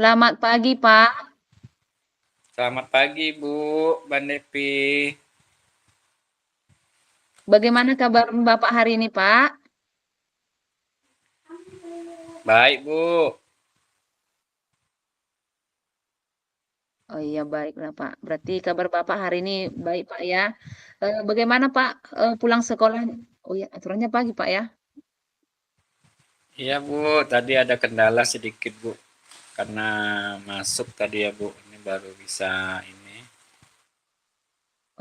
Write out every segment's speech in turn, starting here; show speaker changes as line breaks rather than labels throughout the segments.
Selamat pagi, Pak.
Selamat pagi, Bu Mbak Nepi.
Bagaimana kabar Bapak hari ini, Pak?
Baik, Bu.
Oh iya, baiklah, Pak. Berarti kabar Bapak hari ini baik, Pak ya. Bagaimana, Pak, pulang sekolah? Oh ya, aturannya pagi, Pak ya.
Iya, Bu. Tadi ada kendala sedikit, Bu. Karena masuk tadi ya, Bu. Ini baru bisa ini.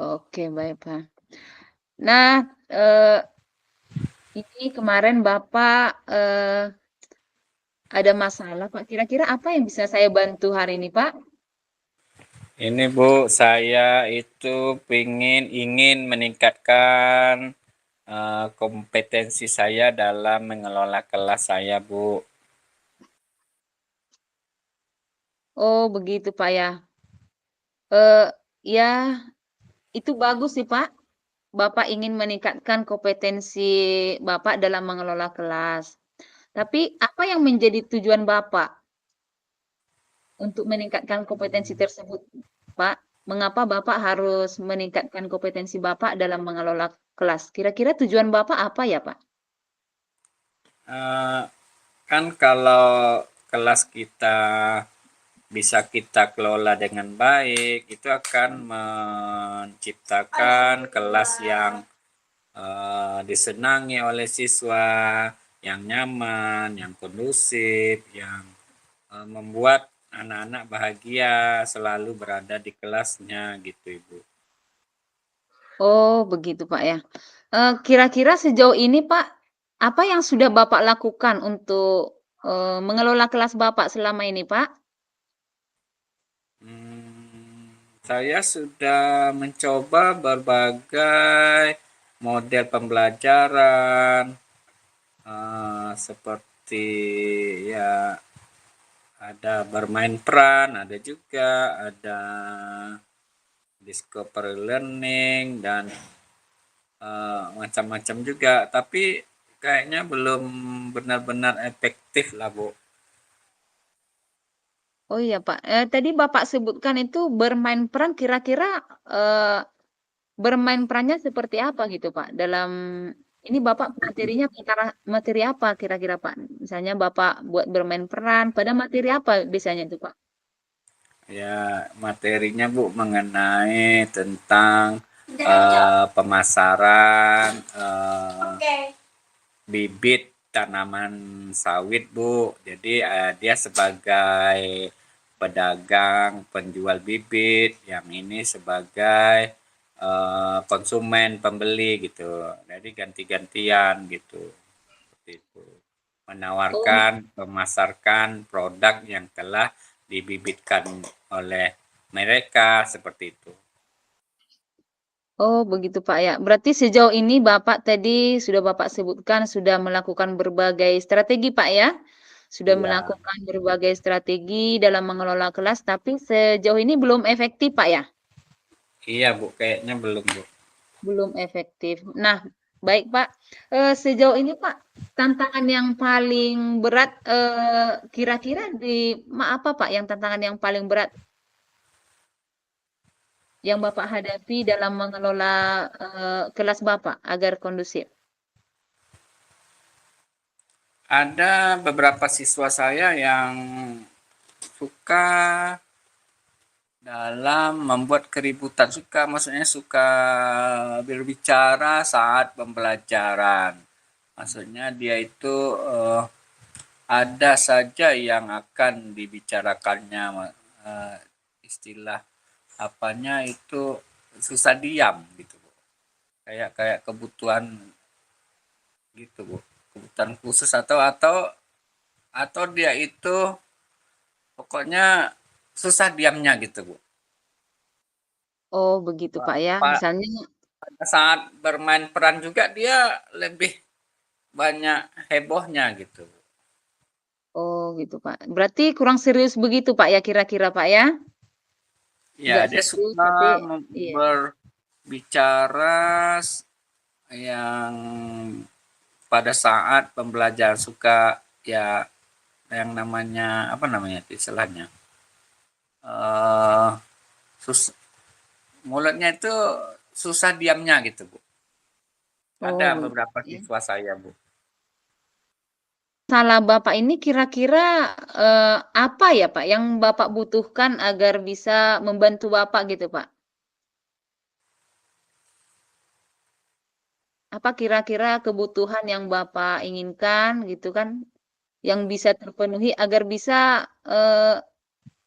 Oke, baik, Pak. Nah, ini kemarin Bapak ada masalah, Pak. Kira-kira apa yang bisa saya bantu hari ini, Pak?
Ini, Bu, saya itu ingin meningkatkan kompetensi saya dalam mengelola kelas saya, Bu.
Oh, begitu, Pak ya. Eh, ya, itu bagus sih, Pak. Bapak ingin meningkatkan kompetensi Bapak dalam mengelola kelas. Tapi apa yang menjadi tujuan Bapak untuk meningkatkan kompetensi tersebut, Pak? Mengapa Bapak harus meningkatkan kompetensi Bapak dalam mengelola kelas? Kira-kira tujuan Bapak apa ya, Pak?
Eh, kan kalau kelas kita bisa kita kelola dengan baik, itu akan menciptakan kelas yang disenangi oleh siswa, yang nyaman, yang kondusif, yang membuat anak-anak bahagia selalu berada di kelasnya gitu, Ibu.
Oh, begitu, Pak ya. Kira-kira sejauh ini, Pak, apa yang sudah Bapak lakukan untuk mengelola kelas Bapak selama ini, Pak?
Saya sudah mencoba berbagai model pembelajaran, seperti ya ada bermain peran, ada juga ada discovery learning dan macam-macam juga. Tapi kayaknya belum benar-benar efektif lah, Bu.
Oh iya, Pak. Tadi Bapak sebutkan itu bermain peran, kira-kira eh, bermain perannya seperti apa gitu, Pak? Dalam ini Bapak materinya antara materi apa kira-kira, Pak? Misalnya Bapak buat bermain peran, pada materi apa biasanya itu, Pak?
Ya, materinya, Bu, mengenai tentang pemasaran bibit tanaman sawit, Bu. Jadi dia sebagai pedagang penjual bibit, yang ini sebagai konsumen pembeli gitu. Jadi ganti-gantian gitu. Seperti itu.
Oh,
Menawarkan, memasarkan produk yang telah dibibitkan oleh mereka seperti itu.
oh begitu, Pak ya. Berarti sejauh ini Bapak tadi sudah Bapak sebutkan sudah melakukan berbagai strategi, Pak ya. Sudah
Iya,
melakukan berbagai strategi dalam mengelola kelas, tapi sejauh ini belum efektif, Pak ya.
iya, Bu, kayaknya belum, Bu.
Belum efektif. Nah, baik Pak, sejauh ini Pak, tantangan yang paling berat, kira-kira apa Pak yang tantangan yang paling berat yang Bapak hadapi dalam mengelola, kelas Bapak agar kondusif?
Ada beberapa siswa saya yang suka dalam membuat keributan, suka maksudnya suka berbicara saat pembelajaran. Maksudnya dia itu ada saja yang akan dibicarakannya, eh, istilah apanya itu susah diam gitu, Bu. Kayak kayak kebutuhan gitu, Bu. Kebutuhan khusus atau dia itu pokoknya susah diamnya gitu, Bu.
Oh begitu Pak ya,
Pak,
misalnya
pada saat bermain peran juga dia lebih banyak hebohnya gitu.
oh gitu Pak. Berarti kurang serius begitu Pak ya kira-kira Pak ya?
Ya,
Nggak
dia
serius
suka
tapi iya.
berbicara yang pada saat pembelajaran suka ya yang namanya apa namanya itu istilahnya, eee, sus mulutnya itu susah diamnya gitu, Bu. Ada
Oh, begitu
beberapa
ya.
siswa saya, Bu.
Salah Bapak ini kira-kira, apa ya, Pak, yang Bapak butuhkan agar bisa membantu Bapak gitu, Pak? Apa kira-kira kebutuhan yang Bapak inginkan gitu kan, yang bisa terpenuhi agar bisa,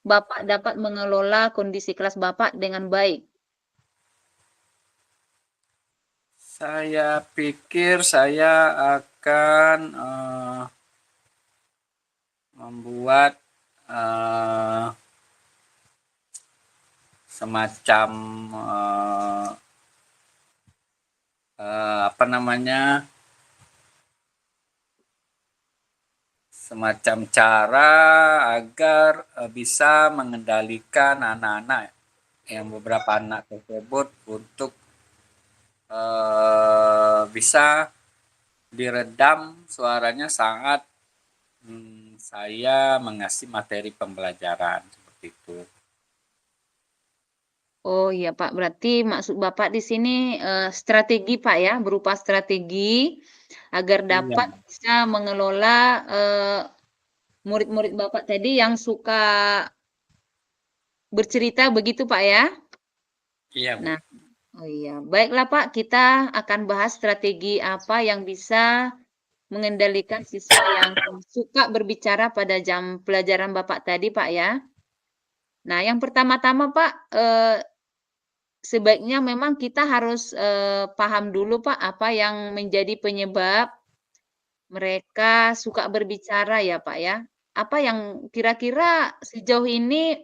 Bapak dapat mengelola kondisi kelas Bapak dengan baik?
Saya pikir saya akan, membuat, eee, semacam, eee apa namanya, semacam cara agar, bisa mengendalikan anak-anak yang beberapa anak tersebut untuk, bisa diredam suaranya saat, saya mengasih materi pembelajaran, seperti itu.
Oh iya, Pak, berarti maksud Bapak di sini, strategi, Pak, ya, berupa strategi agar dapat
Iya.
bisa mengelola, murid-murid Bapak tadi yang suka bercerita begitu, Pak, ya?
Iya, Bu.
Nah, oh iya, baiklah, Pak, kita akan bahas strategi apa yang bisa mengendalikan siswa yang suka berbicara pada jam pelajaran Bapak tadi, Pak, ya. Nah, yang pertama-tama, Pak, sebaiknya memang kita harus, paham dulu, Pak, apa yang menjadi penyebab mereka suka berbicara ya, Pak, ya. Apa yang kira-kira sejauh ini,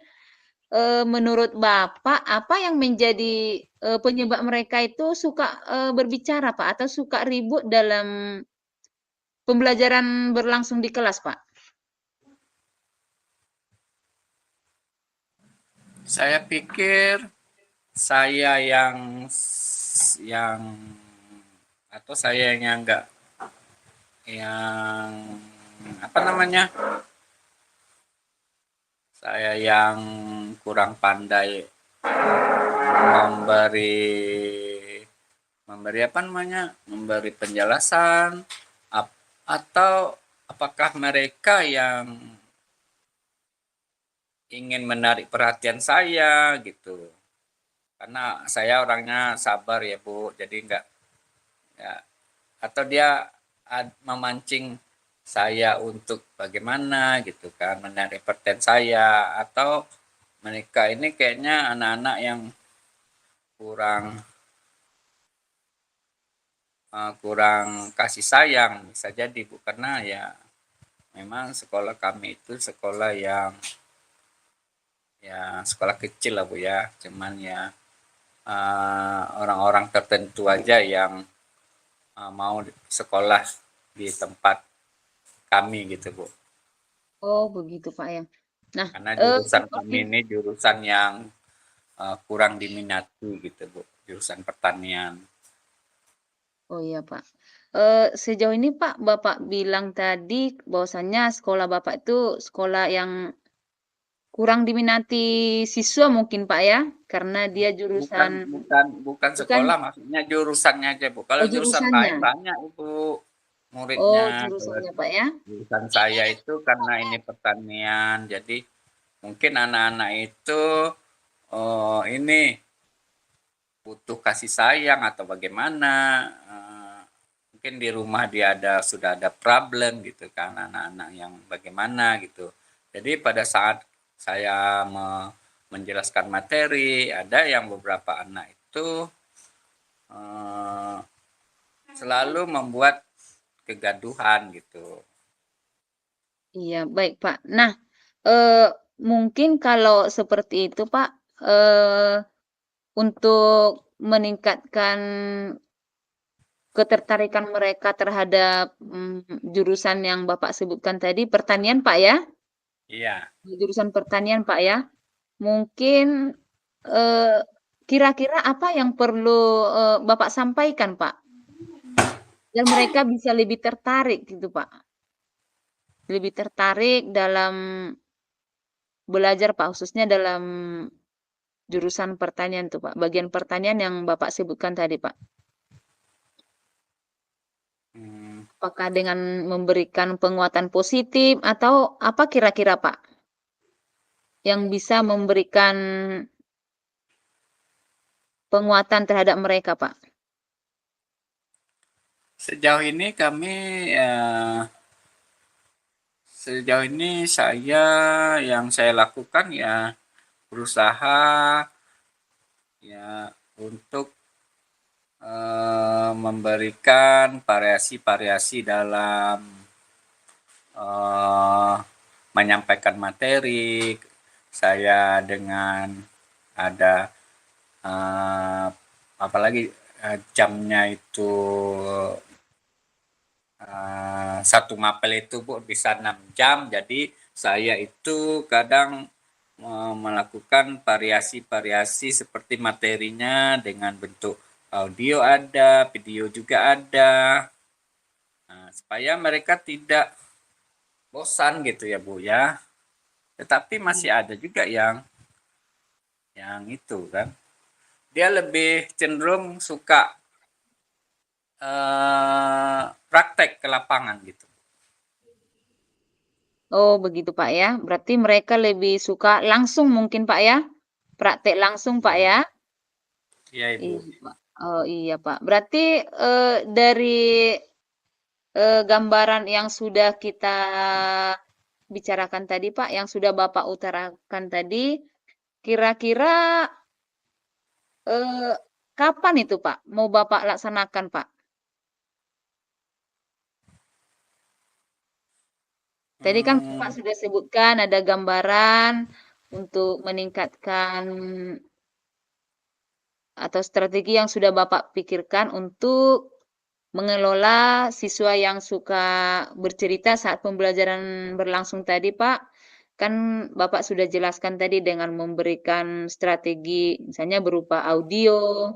menurut Bapak, apa yang menjadi, penyebab mereka itu suka, berbicara, Pak, atau suka ribut dalam pembelajaran berlangsung di kelas, Pak?
Saya pikir saya yang atau saya yang enggak yang apa namanya, saya yang kurang pandai memberi memberi apa namanya, memberi penjelasan, atau apakah mereka yang ingin menarik perhatian saya gitu. Karena saya orangnya sabar ya Bu, jadi enggak ya, atau dia memancing saya untuk bagaimana gitu kan, menarik perhatian saya, atau mereka ini kayaknya anak-anak yang kurang kurang kasih sayang, bisa jadi Bu, karena ya memang sekolah kami itu sekolah yang ya sekolah kecil lah Bu ya, cuman ya orang-orang tertentu aja yang mau sekolah di tempat kami gitu Bu.
Oh, begitu, Pak, ya. Nah,
Karena jurusan
seperti
kami ini jurusan yang kurang diminati gitu Bu, jurusan pertanian.
oh iya, Pak. Sejauh ini, Pak, Bapak bilang tadi bahwasannya sekolah Bapak itu sekolah yang kurang diminati siswa mungkin, Pak, ya? Karena dia
Bukan
jurusan
bukan bukan
bukan
sekolah, maksudnya jurusannya aja Bu. Kalau
oh,
jurusan lain
jurusannya?
banyak Ibu
Oh,
muridnya. Kalau
jurusannya, Pak, ya?
jurusan saya itu karena ini pertanian, jadi mungkin anak-anak itu ini butuh kasih sayang atau bagaimana. Mungkin di rumah dia sudah ada problem gitu kan, anak-anak yang bagaimana gitu. Jadi pada saat saya menjelaskan materi, ada yang beberapa anak itu eh, selalu membuat kegaduhan gitu.
Iya, baik, Pak. Nah, eee, mungkin kalau seperti itu, Pak, untuk meningkatkan ketertarikan mereka terhadap, jurusan yang Bapak sebutkan tadi, pertanian, Pak, ya?
Iya.
Jurusan pertanian, Pak, ya? Mungkin, eee, kira-kira apa yang perlu, Bapak sampaikan, Pak? Biar mereka bisa lebih tertarik gitu, Pak. lebih tertarik dalam belajar Pak, khususnya dalam jurusan pertanian tuh Pak, bagian pertanian yang Bapak sebutkan tadi Pak.
Hmm,
Apakah dengan memberikan penguatan positif atau apa kira-kira Pak yang bisa memberikan penguatan terhadap mereka Pak?
sejauh ini kami sejauh ini yang saya lakukan ya berusaha ya untuk memberikan variasi-variasi dalam eh, menyampaikan materi. Saya dengan ada eh, apalagi jamnya itu satu mapel itu Bu bisa 6 jam. Jadi saya itu kadang melakukan variasi-variasi seperti materinya dengan bentuk audio ada, video juga ada. Nah, supaya mereka tidak bosan gitu ya Bu ya. Tetapi masih ada juga yang itu kan. Dia lebih cenderung suka praktek ke lapangan gitu.
Oh, begitu Pak ya. Berarti mereka lebih suka langsung mungkin Pak ya? Praktek langsung Pak
Iya,
ya?
iya Ibu.
Iya Pak. Oh iya Pak. Berarti dari gambaran yang sudah kita bicarakan tadi Pak, yang sudah Bapak utarakan tadi, kira-kira eh, kapan itu Pak mau Bapak laksanakan Pak? Tadi kan Bapak
Hmm,
sudah sebutkan ada gambaran untuk meningkatkan atau strategi yang sudah Bapak pikirkan untuk mengelola siswa yang suka bercerita saat pembelajaran berlangsung tadi, Pak. Kan Bapak sudah jelaskan tadi dengan memberikan strategi, misalnya berupa audio,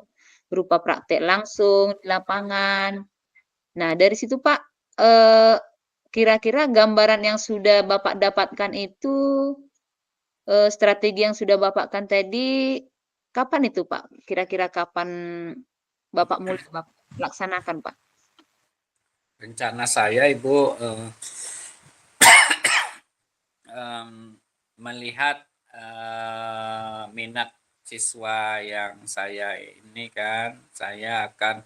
berupa praktek langsung di lapangan. Nah, dari situ, Pak, eh, kira-kira gambaran yang sudah Bapak dapatkan itu, strategi yang sudah Bapak kan tadi, kapan itu, Pak? Kira-kira kapan Bapak mulai Bapak laksanakan, Pak?
rencana saya Ibu em, melihat minat siswa yang saya ini kan, saya akan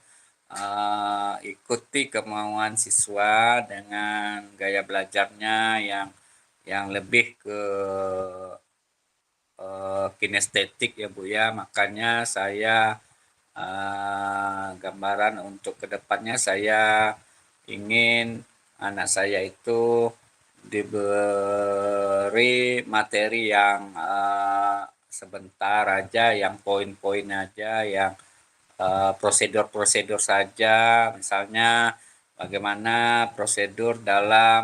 ikuti kemauan siswa dengan gaya belajarnya yang lebih ke kinestetik ya Bu ya. Makanya saya gambaran untuk kedepannya saya ingin anak saya itu diberi materi yang sebentar aja, yang poin-poin aja, yang prosedur-prosedur saja, misalnya bagaimana prosedur dalam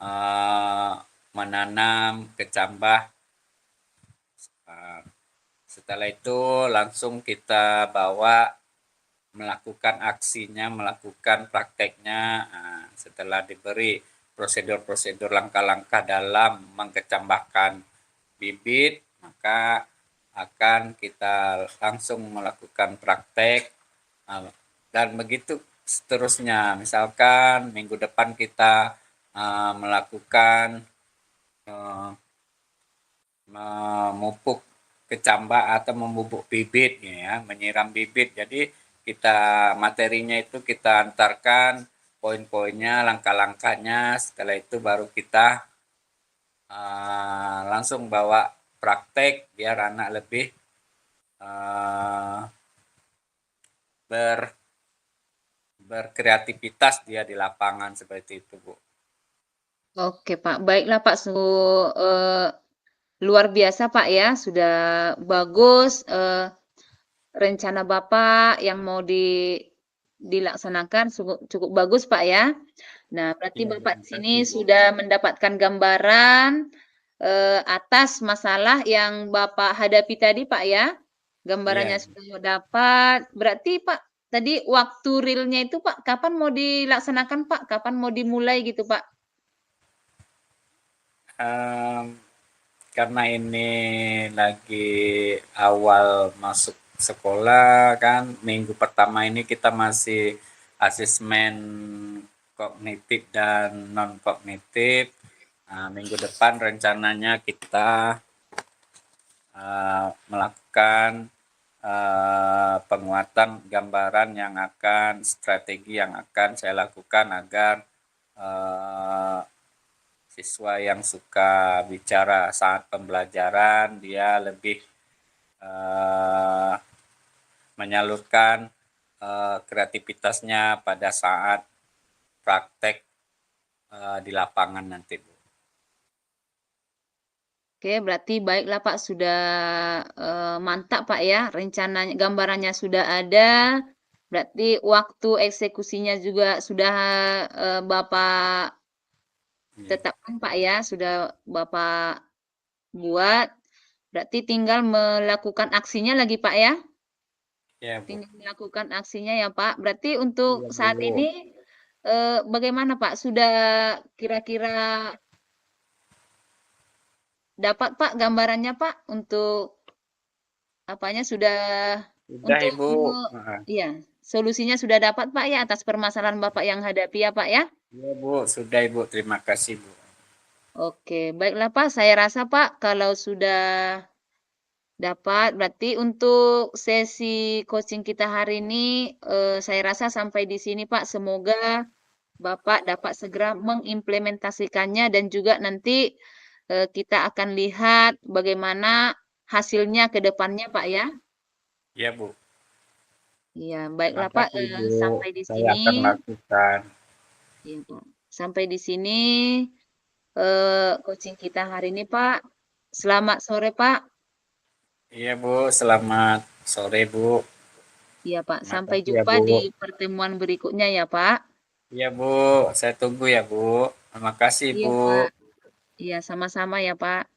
uh, menanam kecambah. Uh, Setelah itu langsung kita bawa melakukan aksinya, melakukan prakteknya. Nah, setelah diberi prosedur-prosedur langkah-langkah dalam mengkecambahkan bibit, maka akan kita langsung melakukan praktek. Nah, dan begitu seterusnya. Misalkan minggu depan kita melakukan uh, memupuk kecambah atau membubuk bibit ya, menyiram bibit. Jadi kita materinya itu kita antarkan poin-poinnya, langkah-langkahnya. Setelah itu baru kita langsung bawa praktek biar anak lebih uh, ber berkreativitas dia di lapangan seperti itu, Bu.
Oke, Pak. Baiklah, Pak. Luar biasa, Pak ya. Sudah bagus rencana Bapak yang mau dilaksanakan cukup bagus, Pak ya. Nah, berarti
Iya,
Bapak
terima
di sini
kasih, Bu.
sudah mendapatkan gambaran atas masalah yang Bapak hadapi tadi, Pak ya. Gambarannya
Iya,
sudah dapat. Berarti, Pak, tadi waktu realnya itu, Pak, kapan mau dilaksanakan, Pak? Kapan mau dimulai gitu, Pak?
Em, karena ini lagi awal masuk sekolah kan, minggu pertama ini kita masih asesmen kognitif dan non kognitif. Nah, minggu depan rencananya kita melakukan penguatan gambaran yang akan strategi yang akan saya lakukan agar siswa yang suka bicara saat pembelajaran dia lebih menyalurkan kreativitasnya pada saat praktek di lapangan nanti, Bu.
Oke, berarti baiklah Pak, sudah mantap Pak ya, rencananya, gambarannya sudah ada, berarti waktu eksekusinya juga sudah Bapak
Iya,
tetapkan Pak ya, sudah Bapak buat, berarti tinggal melakukan aksinya lagi Pak ya,
ya, Bu.
tinggal melakukan aksinya ya Pak. Berarti untuk
Iya,
saat
Bu.
ini bagaimana Pak? Sudah kira-kira dapat Pak gambarannya Pak untuk apanya sudah
Sudah,
untuk
Ibu.
iya, solusinya sudah dapat Pak ya atas permasalahan Bapak yang hadapi ya Pak ya?
Iya, Bu. Sudah, Ibu. Terima kasih, Bu.
Oke, baiklah Pak, saya rasa Pak kalau sudah dapat berarti untuk sesi coaching kita hari ini saya rasa sampai di sini Pak. Semoga Bapak dapat segera mengimplementasikannya dan juga nanti kita akan lihat bagaimana hasilnya ke depannya Pak ya.
Iya, Bu.
Iya,
Terima
baiklah Pak,
kasih, Bu.
sampai di
Saya
sini.
akan lakukan.
Iya, Pak. Sampai di sini coaching kita hari ini, Pak. Selamat sore, Pak.
Iya, Bu. Selamat sore, Bu.
Iya, Pak.
Terima
Sampai
kasih ya,
jumpa
Bu.
di pertemuan berikutnya ya, Pak.
Iya, Bu. Saya tunggu ya, Bu. Terima kasih,
Iya,
Bu.
Pak. Iya, sama-sama ya, Pak.